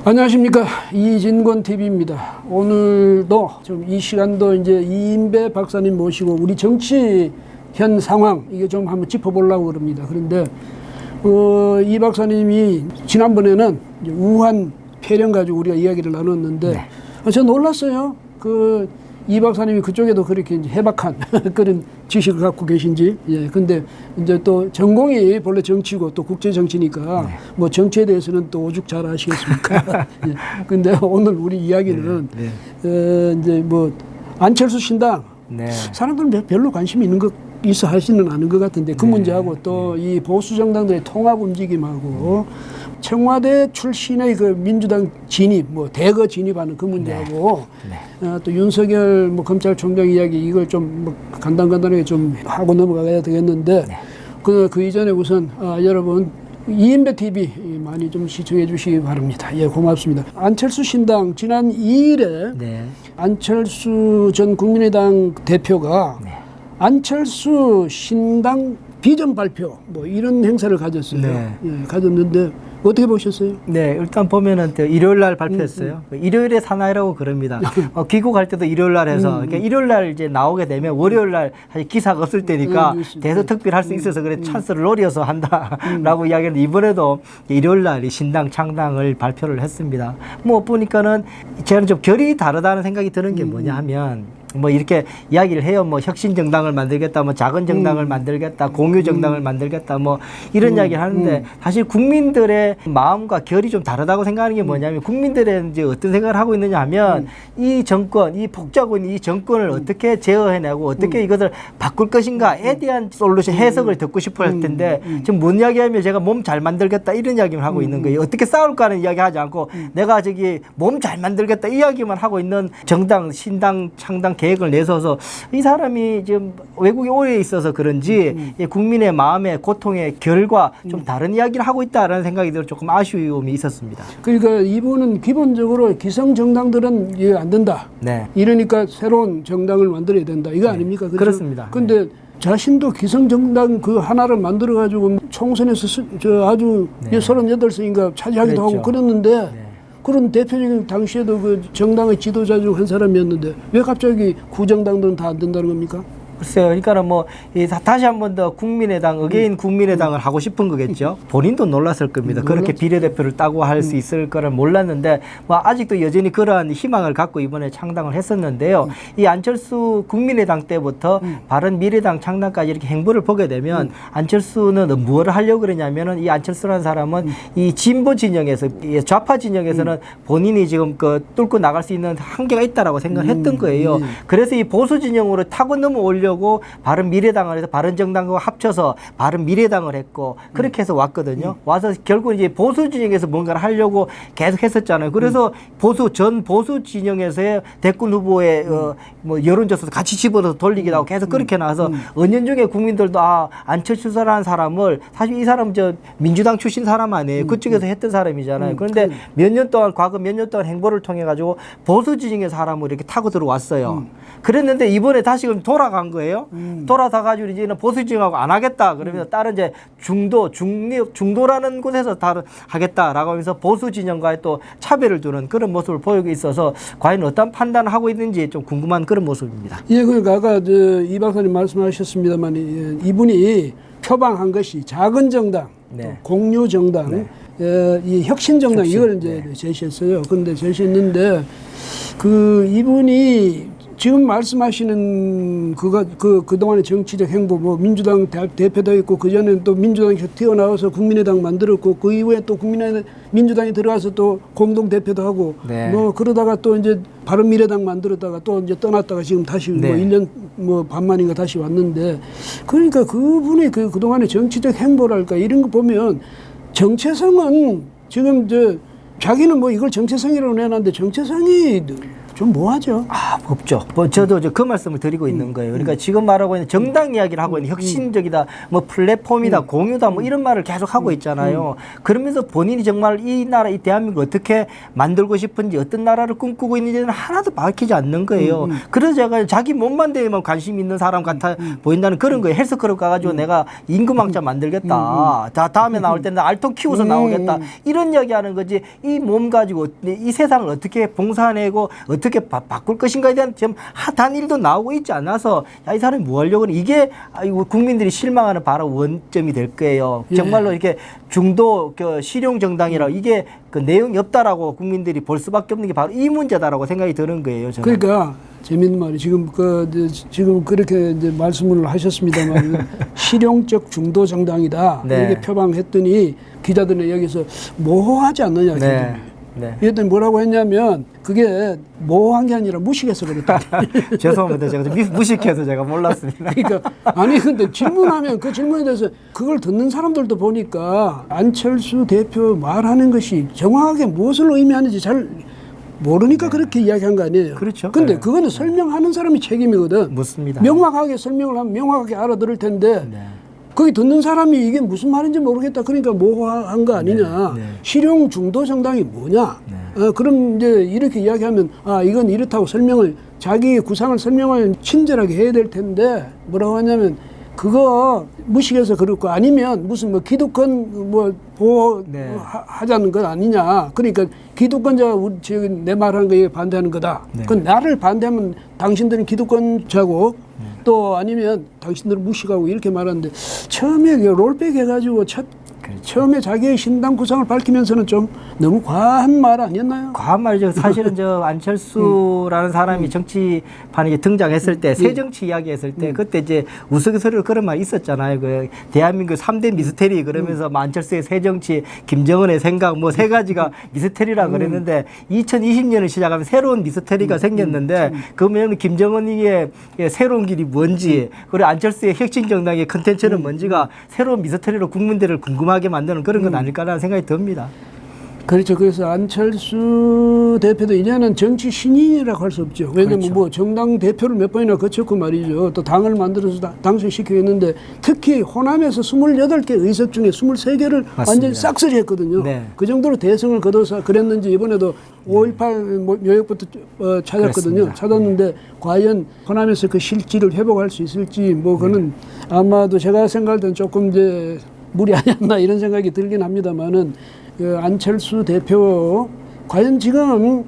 안녕하십니까, 이진권 TV입니다. 오늘도 좀 이 시간도 이제 이인배 박사님 모시고 우리 정치 현 상황 이게 좀 한번 짚어보려고 그럽니다. 그런데 이 박사님이 지난번에는 이제 우한 폐렴 가지고 우리가 이야기를 나눴는데 저 놀랐어요. 이 박사님이 그쪽에도 그렇게 이제 해박한 그런 지식을 갖고 계신지. 예. 근데 이제 또 전공이 본래 정치고 또 국제 정치니까 뭐 정치에 대해서는 또 오죽 잘 아시겠습니까? 예. 근데 오늘 우리 이야기는 이제 뭐 안철수 신당 사람들은 별로 관심이 있는 것 있어 하지는 않은 것 같은데 그 문제하고 또 이 보수 정당들의 통합 움직임하고 청와대 출신의 그 민주당 진입, 뭐 대거 진입하는 그 문제하고 또 윤석열 뭐 검찰총장 이야기 이걸 좀 뭐 간단하게 좀 하고 넘어가야 되겠는데 그 이전에 우선 여러분 이인배 TV 많이 좀 시청해 주시기 바랍니다. 예, 고맙습니다. 안철수 신당 지난 2일에 안철수 전 국민의당 대표가 안철수 신당 비전 발표 뭐 이런 행사를 가졌어요. 예, 가졌는데 어떻게 보셨어요? 네, 일단 보면은 일요일 날 발표했어요. 일요일에 사나이라고 그럽니다. 귀국할 때도 일요일 날 해서 그러니까 일요일 날 이제 나오게 되면 월요일 날 사실 기사가 없을 때니까 대서특필할 수 있어서 그래 찬스를 노려서 한다라고 이야기했는데 이번에도 일요일 날 신당 창당을 발표를 했습니다. 뭐 보니까는 저는 좀 결이 다르다는 생각이 드는 게 뭐냐 하면 뭐 이렇게 이야기를 해요. 뭐 혁신 정당을 만들겠다, 뭐 작은 정당을 만들겠다, 공유 정당을 만들겠다, 뭐 이런 이야기를 하는데 사실 국민들의 마음과 결이 좀 다르다고 생각하는 게 뭐냐면 국민들의 이제 어떤 생각을 하고 있느냐 하면 이 정권, 이 폭주하고 있는 이 정권을 어떻게 제어해내고 어떻게 이것을 바꿀 것인가에 대한 솔루션 해석을 듣고 싶어 할 텐데 지금 뭔 이야기하면 제가 몸 잘 만들겠다 이런 이야기만 하고 있는 거예요. 어떻게 싸울까 하는 이야기 하지 않고 내가 저기 몸 잘 만들겠다 이 이야기만 하고 있는 정당, 신당, 창당 계획을 내서서 이 사람이 지금 외국에 오래 있어서 그런지 국민의 마음의 고통의 결과 좀 다른 이야기를 하고 있다라는 생각이 들어 조금 아쉬움이 있었습니다. 그러니까 이분은 기본적으로 기성 정당들은 이해 안 된다. 이러니까 새로운 정당을 만들어야 된다. 이거 아닙니까? 그렇죠? 그렇습니다. 근데 자신도 기성 정당 그 하나를 만들어 가지고 총선에서 아주 38석인가 차지하기도 하고 그랬는데 그런 대표적인 당시에도 그 정당의 지도자 중 한 사람이었는데 왜 갑자기 구정당들은 다 안 된다는 겁니까? 글쎄요. 그러니까는 뭐 다시 한 번 더 국민의당, 어게인 국민의당을 하고 싶은 거겠죠. 본인도 놀랐을 겁니다. 그렇게 비례대표를 따고 할 수 있을 거를 몰랐는데 뭐 아직도 여전히 그러한 희망을 갖고 이번에 창당을 했었는데요. 이 안철수 국민의당 때부터 바른미래당 창당까지 이렇게 행보를 보게 되면 안철수는 뭘 하려고 그러냐면은 이 안철수라는 사람은 이 진보 진영에서 좌파 진영에서는 본인이 지금 뚫고 나갈 수 있는 한계가 있다라고 생각을 했던 거예요. 그래서 이 보수 진영으로 타고 넘어오려고 바른미래당을 해서 바른정당과 합쳐서 바른미래당을 했고 그렇게 해서 왔거든요. 와서 결국 이제 보수 진영에서 뭔가를 하려고 계속 했었잖아요. 그래서 전 보수 진영에서의 대권 후보의 뭐 여론조사도 같이 집어서 돌리기도 하고 계속 그렇게 나와서 은연중에 국민들도 안철수라는 사람을 사실 이 사람 민주당 출신 사람 아니에요. 그쪽에서 했던 사람이잖아요. 그런데 과거 몇 년 동안 행보를 통해 가지고 보수 진영의 사람을 이렇게 타고 들어왔어요. 그랬는데 이번에 다시금 돌아간 거예요. 돌아서 가지고 이제는 보수 진영하고 안 하겠다. 그러면서 다른 이제 중도라는 곳에서 하겠다라고 하면서 보수 진영과의 또 차별을 두는 그런 모습을 보이고 있어서 과연 어떤 판단을 하고 있는지 좀 궁금한 그런 모습입니다. 예, 그러니까 아까 이 박사님 말씀하셨습니다만 이분이 표방한 것이 작은 정당, 공유 정당, 이 혁신 정당 이걸 이제 제시했어요. 그런데 제시했는데 이분이 지금 말씀하시는 그동안의 정치적 행보, 뭐 민주당 대표도 있고 그전에는 또 민주당에서 튀어나와서 국민의당 만들었고 그 이후에 또 민주당이 들어가서 또 공동대표도 하고 뭐 그러다가 또 이제 바른미래당 만들었다가 또 이제 떠났다가 지금 다시 뭐 1년 뭐 반 만인가 다시 왔는데 그러니까 그분의 그동안의 정치적 행보랄까 이런 거 보면 정체성은 지금 자기는 뭐 이걸 정체성이라고 내놨는데 정체성이 좀 뭐하죠. 없죠. 뭐 저도 그 말씀을 드리고 있는 거예요. 그러니까 지금 말하고 있는 정당 이야기를 하고 있는 혁신적이다, 뭐 플랫폼이다, 공유다, 뭐 이런 말을 계속 하고 있잖아요. 그러면서 본인이 정말 이 나라, 이 대한민국 어떻게 만들고 싶은지, 어떤 나라를 꿈꾸고 있는지는 하나도 밝히지 않는 거예요. 그래서 제가 자기 몸만 되면 관심 있는 사람 같아 보인다는 그런 거예요. 헬스클럽 가가지고 내가 임금왕자 만들겠다. 다음에 나올 때는 알통 키워서 나오겠다. 이런 이야기 하는 거지. 이 몸 가지고 이 세상을 어떻게 봉사해내고 어떻게 바꿀 것인가에 대한 지금 단 일도 나오고 있지 않아서 이 사람이 뭐 하려고 하는 이게 국민들이 실망하는 바로 원점이 될 거예요. 정말로 이렇게 중도 실용 정당이라고 이게 그 내용이 없다라고 국민들이 볼 수밖에 없는 게 바로 이 문제다라고 생각이 드는 거예요. 저는. 그러니까 재밌는 말이 지금 지금 그렇게 이제 말씀을 하셨습니다만 실용적 중도 정당이다 이렇게 표방했더니 기자들은 여기서 모호하지 않느냐. 그랬더니 뭐라고 했냐면 그게 모호한 게 아니라 무식해서 그랬다. 죄송합니다. 제가 좀 무식해서 제가 몰랐습니다. 그러니까 아니 근데 질문하면 그 질문에 대해서 그걸 듣는 사람들도 보니까 안철수 대표 말하는 것이 정확하게 무엇을 의미하는지 잘 모르니까 그렇게 이야기한 거 아니에요. 그렇죠. 근데 그거는 설명하는 사람이 책임이거든. 묻습니다. 명확하게 설명을 하면 명확하게 알아들을 텐데 거기 듣는 사람이 이게 무슨 말인지 모르겠다. 그러니까 모호한 거 아니냐. 실용 중도 정당이 뭐냐. 그럼 이제 이렇게 이야기하면 이건 이렇다고 설명을 자기의 구상을 설명을 친절하게 해야 될 텐데 뭐라고 하냐면 그거 무식해서 그렇고 아니면 무슨 뭐 기득권 뭐 보호하자는 건 아니냐. 그러니까 기득권자가 지금 내 말하는 거에 반대하는 거다. 그건 나를 반대하면 당신들은 기득권자고 또 아니면 당신들은 무식하고 이렇게 말하는데 처음에 롤백 해가지고 처음에 자기의 신당 구상을 밝히면서는 좀 너무 과한 말 아니었나요? 과한 말이죠. 사실은 저 안철수라는 사람이 정치판에 등장했을 때 새정치 이야기했을 때 그때 이제 우스갯소리로 그런 말이 있었잖아요. 그 대한민국 3대 미스테리 그러면서 안철수의 새정치, 김정은의 생각 뭐 세 가지가 미스테리라 그랬는데 2020년을 시작하면 새로운 미스테리가 생겼는데 그러면 김정은의 새로운 길이 뭔지 그리고 안철수의 혁신정당의 컨텐츠는 뭔지가 새로운 미스테리로 국민들을 궁금하게 만드는 그런 건 아닐까라는 생각이 듭니다. 그렇죠. 그래서 안철수 대표도 이제는 정치 신인이라고 할 수 없죠. 왜냐면 그렇죠. 뭐 정당 대표를 몇 번이나 거쳤고 말이죠. 또 당을 만들어서 당선시키고 했는데 특히 호남에서 28개 의석 중에 23개를 완전히 싹쓸이 했거든요. 그 정도로 대승을 거둬서 그랬는지 이번에도 5.18 묘역부터 찾았거든요. 그렇습니다. 찾았는데 과연 호남에서 그 실질을 회복할 수 있을지 뭐 그거는 아마도 제가 생각할 때는 조금 이제 무리 아니었나 이런 생각이 들긴 합니다만은 그 안철수 대표 과연 지금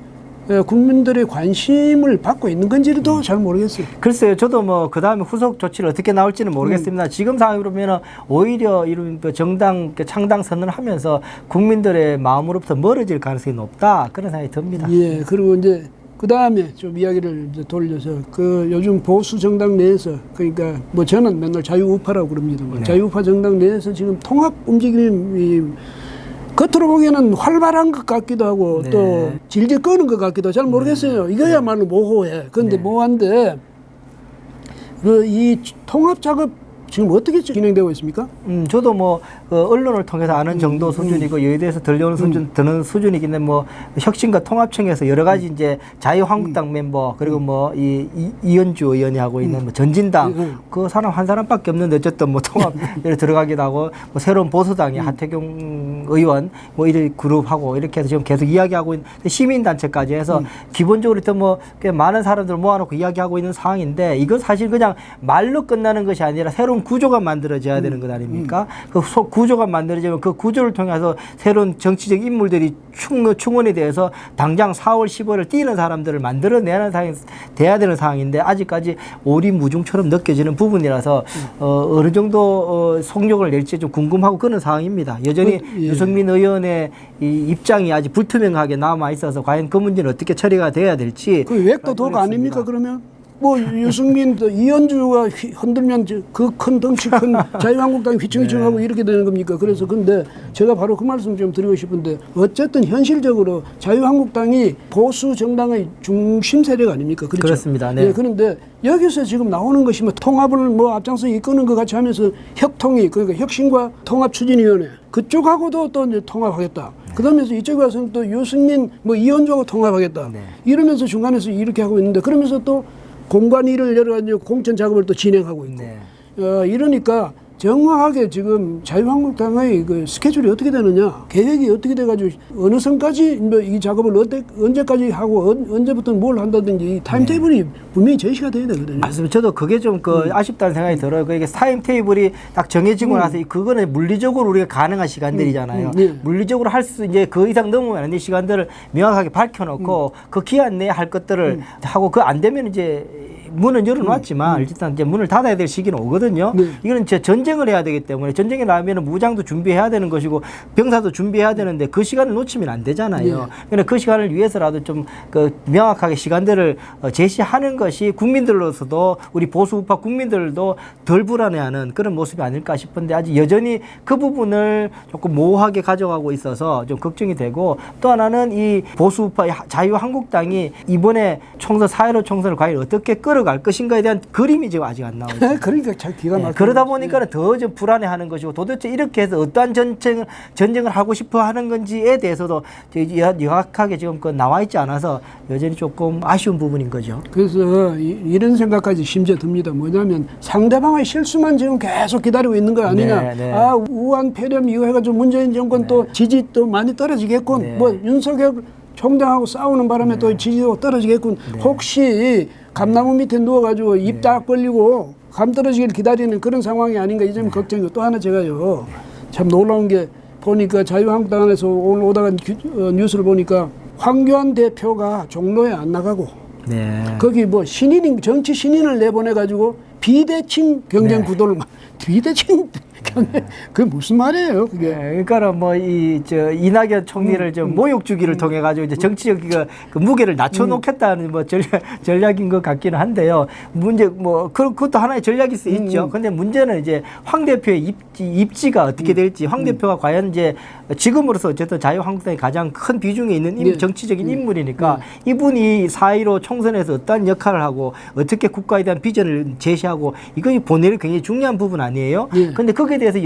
국민들의 관심을 받고 있는 건지도 잘 모르겠어요. 글쎄요, 저도 뭐 그 다음에 후속 조치를 어떻게 나올지는 모르겠습니다. 지금 상황으로 보면 오히려 이런 정당 창당 선언을 하면서 국민들의 마음으로부터 멀어질 가능성이 높다 그런 생각이 듭니다. 예, 그리고 이제 그 다음에 좀 이야기를 이제 돌려서 그 요즘 보수 정당 내에서 그러니까 뭐 저는 맨날 자유우파라고 그럽니다. 자유우파 정당 내에서 지금 통합 움직임이 겉으로 보기에는 활발한 것 같기도 하고 또 질질 끄는 것 같기도 하고 잘 모르겠어요. 이거야말로 모호해. 그런데 모호한데 이 통합 작업 지금 어떻게 진행되고 있습니까? 저도 뭐 언론을 통해서 아는 정도 수준이고 여의도에서 들려오는 수준 드는 수준이긴 한데 뭐 혁신과 통합청에서 여러 가지 이제 자유한국당 멤버 그리고 뭐 이현주 의원이 하고 있는 뭐 전진당 그 사람 한 사람밖에 없는데 어쨌든 뭐 통합에 들어가기도 하고 뭐 새로운 보수당이 하태경 의원 뭐 이런 그룹하고 이렇게 해서 지금 계속 이야기하고 있는 시민단체까지 해서 기본적으로 또 뭐 꽤 많은 사람들 모아놓고 이야기하고 있는 상황인데 이건 사실 그냥 말로 끝나는 것이 아니라 새로운 구조가 만들어져야 되는 것 아닙니까? 그 구조가 만들어지면 그 구조를 통해서 새로운 정치적 인물들이 충원이 돼서 당장 4월 15일을 뛰는 사람들을 만들어내는 상황이 돼야 되는 상황인데 아직까지 오리무중처럼 느껴지는 부분이라서 어느 정도 속력을 낼지 좀 궁금하고 그런 상황입니다. 여전히 유승민 의원의 이 입장이 아직 불투명하게 남아 있어서 과연 그 문제는 어떻게 처리가 돼야 될지. 그 웩도 도가 아닙니까 그러면? 뭐 유승민, 이현주가 흔들면 그 큰 덩치 큰 자유한국당이 휘청휘청하고 이렇게 되는 겁니까? 그래서 근데 제가 바로 그 말씀 좀 드리고 싶은데 어쨌든 현실적으로 자유한국당이 보수 정당의 중심 세력 아닙니까? 그렇죠? 그렇습니다. 네. 그런데 여기서 지금 나오는 것이 뭐 통합을 뭐 앞장서 이끄는 것 같이 하면서 혁통이 그러니까 혁신과 통합추진위원회 그쪽하고도 또 이제 통합하겠다. 그다음에 이쪽에 와서는 또 유승민 뭐 이현주하고 통합하겠다. 네. 이러면서 중간에서 이렇게 하고 있는데 그러면서 또 공관 일을 여러 가지 공천 작업을 또 진행하고 있고 네. 이러니까 정확하게 지금 자유한국당의 그 스케줄이 어떻게 되느냐, 계획이 어떻게 돼가지고 어느 선까지 뭐 이 작업을 언제까지 하고 언제부터 뭘 한다든지 이 타임테이블이 분명히 제시가 돼야 되거든요. 맞습니다. 저도 그게 좀 아쉽다는 생각이 들어요. 이게 타임 테이블이 딱 정해지고 나서 그거는 물리적으로 우리가 가능한 시간들이잖아요. 물리적으로 할 수 이제 그 이상 넘으면 안 되는 시간들을 명확하게 밝혀놓고 그 기한 내에 할 것들을 하고 그 안 되면 이제 문은 열어놨지만 일단 이제 문을 닫아야 될 시기는 오거든요. 이거는 이제 전쟁을 해야 되기 때문에 전쟁에 나면 무장도 준비해야 되는 것이고 병사도 준비해야 되는데 그 시간을 놓치면 안 되잖아요. 그러니까 그 시간을 위해서라도 좀 그 명확하게 시간들을 제시하는 것이 국민들로서도 우리 보수 우파 국민들도 덜 불안해하는 그런 모습이 아닐까 싶은데 아직 여전히 그 부분을 조금 모호하게 가져가고 있어서 좀 걱정이 되고 또 하나는 이 보수 우파 자유한국당이 이번에 총선 4.15 총선을 과연 어떻게 끌어갈 것인가에 대한 그림이 지금 아직 안 나오죠. 그러니까 잘 기가 막혀. 그러다 보니까 더 좀 불안해하는 것이고 도대체 이렇게 해서 어떠한 전쟁을 하고 싶어 하는 건지에 대해서도 명확하게 지금 나와 있지 않아서 여전히 조금 아쉬운 부분인 거죠. 그래서 이런 생각까지 심지어 듭니다. 뭐냐면 상대방의 실수만 지금 계속 기다리고 있는 거 아니냐. 네, 네. 아, 우한 폐렴 이거 해가지고 문재인 정권 또 지지 또 많이 떨어지겠군. 뭐 윤석열 총장하고 싸우는 바람에 또 지지도 떨어지겠군. 혹시 감나무 밑에 누워가지고 입 딱 벌리고 감 떨어지길 기다리는 그런 상황이 아닌가 이 점이 걱정이고 또 하나 제가요 참 놀라운 게 보니까 자유한국당 안에서 오늘 오다가 뉴스를 보니까 황교안 대표가 종로에 안 나가고 거기 뭐 신인 정치 신인을 내보내가지고 비대칭 경쟁 구도를 비대칭 경쟁 그게 무슨 말이에요 그게? 그러니까는 뭐 이낙연 총리를 좀 모욕 주기를 통해 가지고 이제 정치적 그 무게를 낮춰놓겠다는 뭐 전략인 것 같기는 한데요. 문제 뭐 그것도 하나의 전략일 수 있죠. 근데 문제는 이제 황 대표의 입지가 어떻게 될지 황 대표가 과연 이제 지금으로서 어쨌든 자유한국당이 가장 큰 비중에 있는 정치적인 인물이니까 이분이 4.15 총선에서 어떠한 역할을 하고 어떻게 국가에 대한 비전을 제시하고 이거 본인이 굉장히 중요한 부분 아니에요. 그런데 거기에 대해서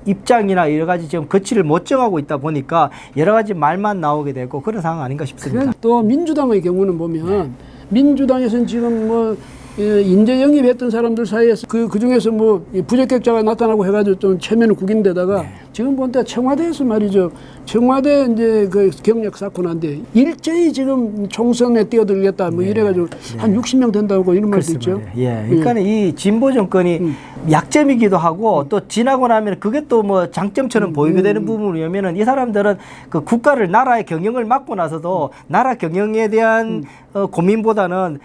입장이나 여러 가지 지금 거취를 못 정하고 있다 보니까 여러 가지 말만 나오게 되고 그런 상황 아닌가 싶습니다. 또 민주당의 경우는 보면 민주당에서는 지금 뭐 인재 영입했던 사람들 사이에서 그 중에서 뭐 부적격자가 나타나고 해가지고 좀 체면을 구긴 데다가 지금 보니까 청와대에서 말이죠. 청와대 이제 그 경력 쌓고 난데 일제히 지금 총선에 뛰어들겠다 뭐 이래가지고 한 60명 된다고 이런 말도 있죠. 그러니까 이 진보 정권이 약점이기도 하고 또 지나고 나면 그게 또 뭐 장점처럼 보이게 되는 부분이면은 이 사람들은 그 국가를 나라의 경영을 맡고 나서도 나라 경영에 대한 고민보다는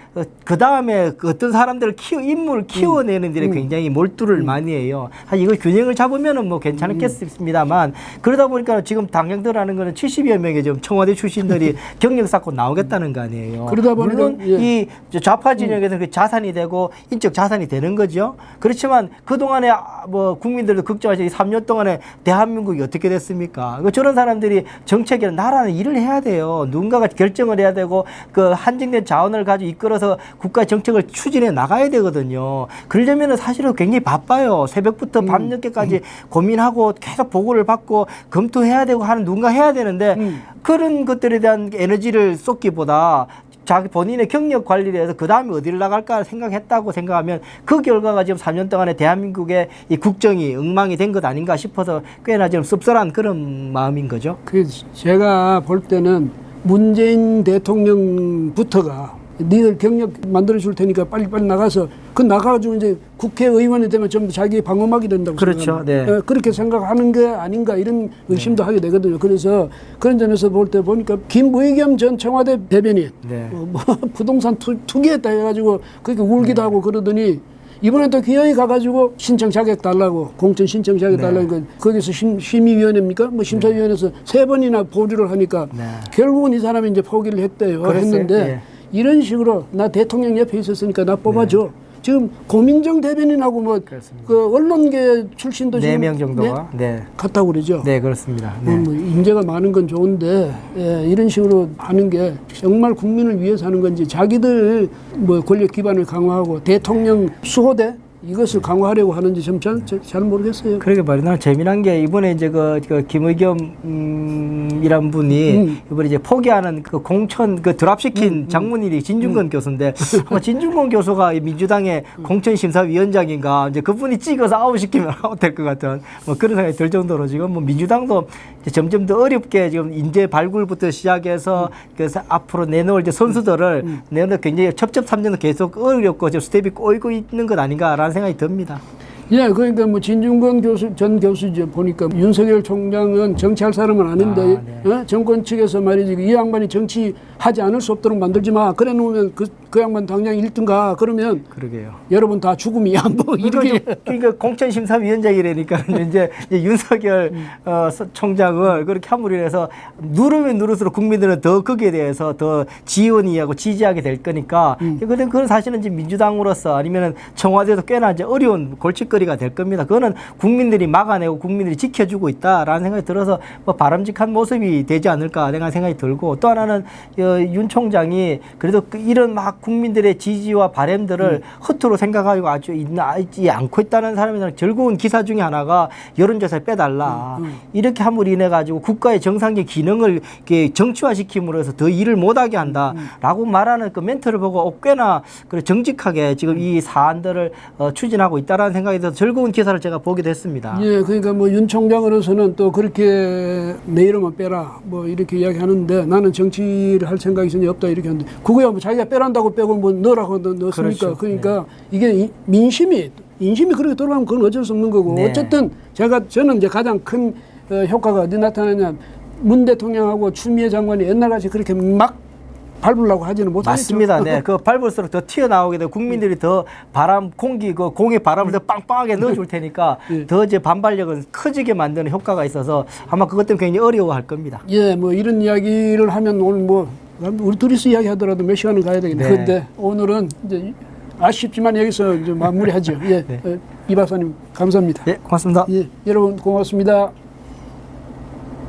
그 다음에 어떤 사람들을 인물을 키워내는 데에 굉장히 몰두를 많이 해요. 사실 이걸 균형을 잡으면은 뭐 괜찮겠습니다만 그러다 보니까 지금 당정들하는 거는 70여 명의 좀 청와대 출신들이 경력 쌓고 나오겠다는 거 아니에요. 그러다 보니까 물론 이 좌파 진영에서는 그 자산이 되고 인적 자산이 되는 거죠. 그렇지만 그 동안에 뭐 국민들도 걱정하시는 3년 동안에 대한민국이 어떻게 됐습니까? 저런 사람들이 정책이나 나라는 일을 해야 돼요. 누군가가 결정을 해야 되고 그 한정된 자원을 가지고 이끌어서 국가 정책을 추진해 나가야 되거든요. 그러려면 사실은 굉장히 바빠요. 새벽부터 밤늦게까지 고민하고 계속 보고를 받고 검토해야 되고 하는 누군가 해야 되는데 그런 것들에 대한 에너지를 쏟기보다 자기 본인의 경력 관리를 해서 그 다음에 어디를 나갈까 생각했다고 생각하면 그 결과가 지금 3년 동안에 대한민국의 이 국정이 엉망이 된 것 아닌가 싶어서 꽤나 좀 씁쓸한 그런 마음인 거죠. 제가 볼 때는 문재인 대통령부터가 니들 경력 만들어 줄 테니까 빨리빨리 나가서 나가가지고 이제 국회의원이 되면 전부 자기 방어막이 된다고 그렇죠. 생각합니다. 그렇게 생각하는 게 아닌가 이런 의심도 하게 되거든요. 그래서 그런 점에서 볼 때 보니까 김부겸 전 청와대 대변인 뭐 부동산 투기했다 해가지고 그렇게 울기도 하고 그러더니 이번에 또 기어이 가가지고 신청 자격 달라고 공천 신청 자격 달라고 거기서 심의위원회입니까? 뭐 심사위원회에서 3번이나 보류를 하니까 결국은 이 사람이 이제 포기를 했대요. 했는데 이런 식으로 나 대통령 옆에 있었으니까 나 뽑아줘. 지금 고민정 대변인하고 뭐 그 언론계 출신도 4명 정도가 같다고 그러죠. 네, 그렇습니다. 뭐 인재가 많은 건 좋은데 이런 식으로 하는 게 정말 국민을 위해서 하는 건지 자기들 뭐 권력 기반을 강화하고 대통령 수호대 이것을 강화하려고 하는지 좀 잘 모르겠어요. 그러게 말이야. 나는 재미난 게 이번에 이제 그 김의겸이란 분이 이번에 이제 포기하는 그 공천 그 드랍시킨 장문일이 진중권 교수인데 아마 진중권 교수가 이 민주당의 공천 심사위원장인가 이제 그분이 찍어서 아웃시키면 아웃될 것 같은 뭐 그런 생각이 들 정도로 지금 뭐 민주당도 이제 점점 더 어렵게 지금 인재 발굴부터 시작해서 그래서 앞으로 내놓을 이제 선수들을 내놓을 굉장히 첩첩산중도 계속 어렵고 지금 스텝이 꼬이고 있는 것 아닌가라는 생각이 듭니다. 예, 그러니까 뭐 진중권 전 교수죠. 보니까 윤석열 총장은 정치할 사람은 아닌데 정권 측에서 말이지 이 양반이 정치하지 않을 수 없도록 만들지 마. 그래 놓으면 그 양반 당장 1등 가. 그러면 그러게요. 여러분 다 죽음이야. 뭐 이렇게 그러니까 공천심사위원장이라니까 이제 윤석열 총장을 그렇게 함으로 인해서 누르면 누를수록 국민들은 더 거기에 대해서 더 지원이하고 지지하게 될 거니까 그건 사실은 이제 민주당으로서 아니면은 청와대도 꽤나 이제 어려운 골칫거리가 될 겁니다. 그거는 국민들이 막아내고 국민들이 지켜주고 있다라는 생각이 들어서 뭐 바람직한 모습이 되지 않을까 생각이 들고 또 하나는 윤 총장이 그래도 이런 막 국민들의 지지와 바램들을 허투루 생각하고 아주 있지 않고 있다는 사람이랑 즐거운 기사 중에 하나가 여론조사에 빼달라. 이렇게 함으로 인해 가지고 국가의 정상적 기능을 이렇게 정치화시킴으로 해서 더 일을 못하게 한다라고 말하는 그 멘트를 보고 꽤나 정직하게 지금 이 사안들을 추진하고 있다라는 생각이 들어서 즐거운 기사를 제가 보기도 했습니다. 예, 그러니까 뭐 윤 총장으로서는 또 그렇게 내 이름은 빼라 뭐 이렇게 이야기하는데 나는 정치를 할 생각이 전혀 없다 이렇게 하는데 그거야 뭐 자기가 빼란다고 빼고 뭐 넣으라고 넣었으니까 그렇죠. 그러니까 이게 인심이 그렇게 돌아가면 그건 어쩔 수 없는 거고 네. 어쨌든 저는 이제 가장 큰 효과가 어디 나타나냐 문 대통령하고 추미애 장관이 옛날같이 그렇게 막 밟으려고 하지는 못하겠죠. 맞습니다. 네, 그 밟을수록 더 튀어나오게 되고 국민들이 더 공의 바람을 더 빵빵하게 넣어줄 테니까 더 이제 반발력은 커지게 만드는 효과가 있어서 아마 그것 때문에 굉장히 어려워할 겁니다. 예, 뭐 이런 이야기를 하면 오늘 뭐 우리 둘이서 이야기하더라도 몇 시간을 가야 되겠네. 네. 그런데 오늘은 이제 아쉽지만 여기서 이제 마무리하죠. 예, 네. 이 박사님 감사합니다. 네, 고맙습니다. 예, 여러분 고맙습니다.